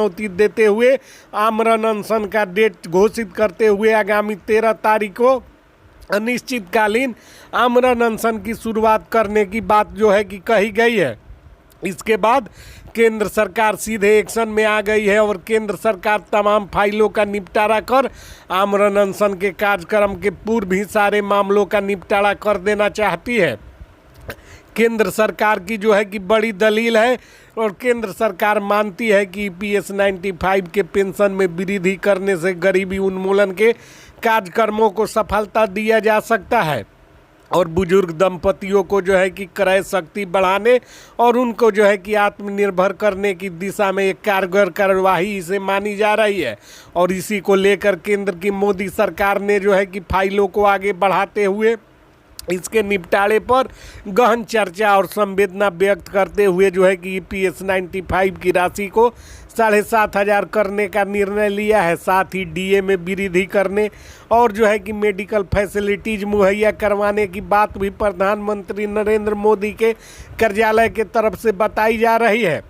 चुनौती देते हुए आमरण अनशन का डेट घोषित करते हुए आगामी 13 तारीख को अनिश्चितकालीन आमरण अनशन की शुरुआत करने की बात जो है कि कही गई है। इसके बाद केंद्र सरकार सीधे एक्शन में आ गई है और केंद्र सरकार तमाम फाइलों का निपटारा कर आमरण अनशन के कार्यक्रम के पूर्व ही सारे मामलों का निपटारा कर देना चाहती है। केंद्र सरकार की जो है कि बड़ी दलील है और केंद्र सरकार मानती है कि EPS 95 के पेंशन में वृद्धि करने से गरीबी उन्मूलन के कार्यक्रमों को सफलता दिया जा सकता है और बुजुर्ग दंपतियों को जो है कि क्रय शक्ति बढ़ाने और उनको जो है कि आत्मनिर्भर करने की दिशा में एक कारगर कार्यवाही इसे मानी जा रही है। और इसी को लेकर केंद्र की मोदी सरकार ने जो है कि फाइलों को आगे बढ़ाते हुए इसके निपटारे पर गहन चर्चा और संवेदना व्यक्त करते हुए जो है कि EPS 95 की राशि को 7,500 करने का निर्णय लिया है। साथ ही DA में वृद्धि करने और जो है कि मेडिकल फैसिलिटीज मुहैया करवाने की बात भी प्रधानमंत्री नरेंद्र मोदी के कार्यालय के तरफ से बताई जा रही है।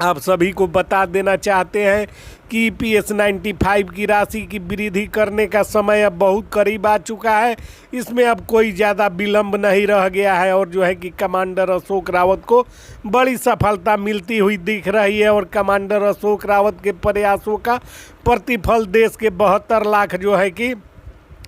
आप सभी को बता देना चाहते हैं कि EPS 95 की राशि की वृद्धि करने का समय अब बहुत करीब आ चुका है। इसमें अब कोई ज़्यादा विलंब नहीं रह गया है और जो है कि कमांडर अशोक रावत को बड़ी सफलता मिलती हुई दिख रही है और कमांडर अशोक रावत के प्रयासों का प्रतिफल देश के 72 लाख जो है कि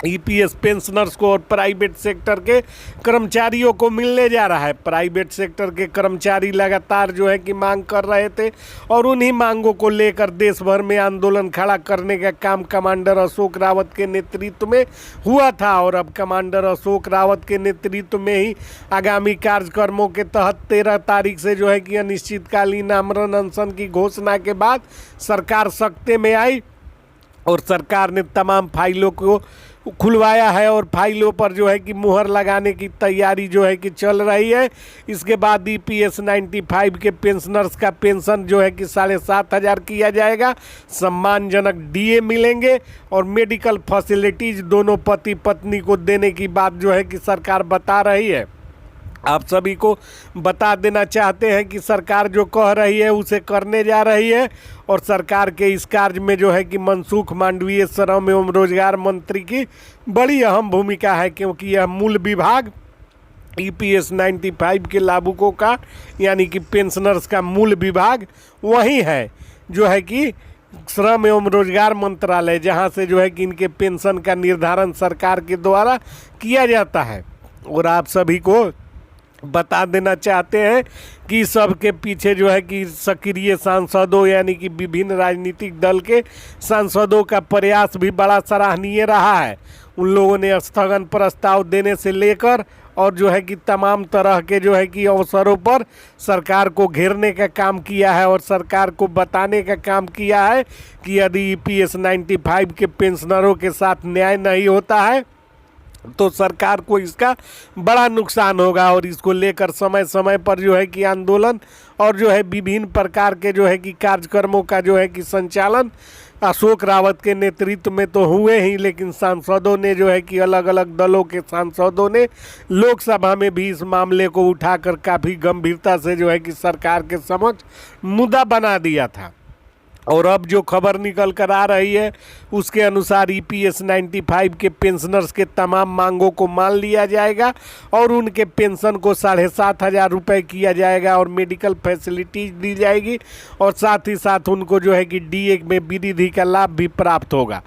EPS पेंशनर्स को और प्राइवेट सेक्टर के कर्मचारियों को मिलने जा रहा है। प्राइवेट सेक्टर के कर्मचारी लगातार जो है कि मांग कर रहे थे और उन्हीं मांगों को लेकर देश भर में आंदोलन खड़ा करने का काम कमांडर अशोक रावत के नेतृत्व में हुआ था और अब कमांडर अशोक रावत के नेतृत्व में ही आगामी कार्यक्रमों के तहत 13 तारीख से जो है कि अनिश्चितकालीन आमरण अनशन की घोषणा के बाद सरकार सख्ते में आई और सरकार ने तमाम फाइलों को खुलवाया है और फाइलों पर जो है कि मुहर लगाने की तैयारी जो है कि चल रही है। इसके बाद EPS 95 के पेंशनर्स का पेंशन जो है कि 7,500 किया जाएगा, सम्मानजनक DA मिलेंगे और मेडिकल फैसिलिटीज दोनों पति पत्नी को देने की बात जो है कि सरकार बता रही है। आप सभी को बता देना चाहते हैं कि सरकार जो कह रही है उसे करने जा रही है और सरकार के इस कार्य में जो है कि मनसुख मांडवीय श्रम एवं रोजगार मंत्री की बड़ी अहम भूमिका है, क्योंकि यह मूल विभाग EPS 95 के लाभुकों का यानी कि पेंशनर्स का मूल विभाग वही है जो है कि श्रम एवं रोजगार मंत्रालय, जहां से जो है कि इनके पेंशन का निर्धारण सरकार के द्वारा किया जाता है। और आप सभी को बता देना चाहते हैं कि सबके पीछे जो है कि सक्रिय सांसदों यानी कि विभिन्न राजनीतिक दल के सांसदों का प्रयास भी बड़ा सराहनीय रहा है। उन लोगों ने स्थगन प्रस्ताव देने से लेकर और जो है कि तमाम तरह के जो है कि अवसरों पर सरकार को घेरने का काम किया है और सरकार को बताने का काम किया है कि यदि EPS 95 के पेंशनरों के साथ न्याय नहीं होता है तो सरकार को इसका बड़ा नुकसान होगा और इसको लेकर समय समय पर जो है कि आंदोलन और जो है विभिन्न प्रकार के जो है कि कार्यक्रमों का जो है कि संचालन अशोक रावत के नेतृत्व में तो हुए ही, लेकिन सांसदों ने जो है कि अलग अलग दलों के सांसदों ने लोकसभा में भी इस मामले को उठाकर काफ़ी गंभीरता से जो है कि सरकार के समक्ष मुद्दा बना दिया था। और अब जो खबर निकल कर आ रही है उसके अनुसार EPS 95 के पेंशनर्स के तमाम मांगों को मान लिया जाएगा और उनके पेंशन को 7,500 रुपये किया जाएगा और मेडिकल फैसिलिटीज दी जाएगी और साथ ही साथ उनको जो है कि DA में वृद्धि का लाभ भी प्राप्त होगा।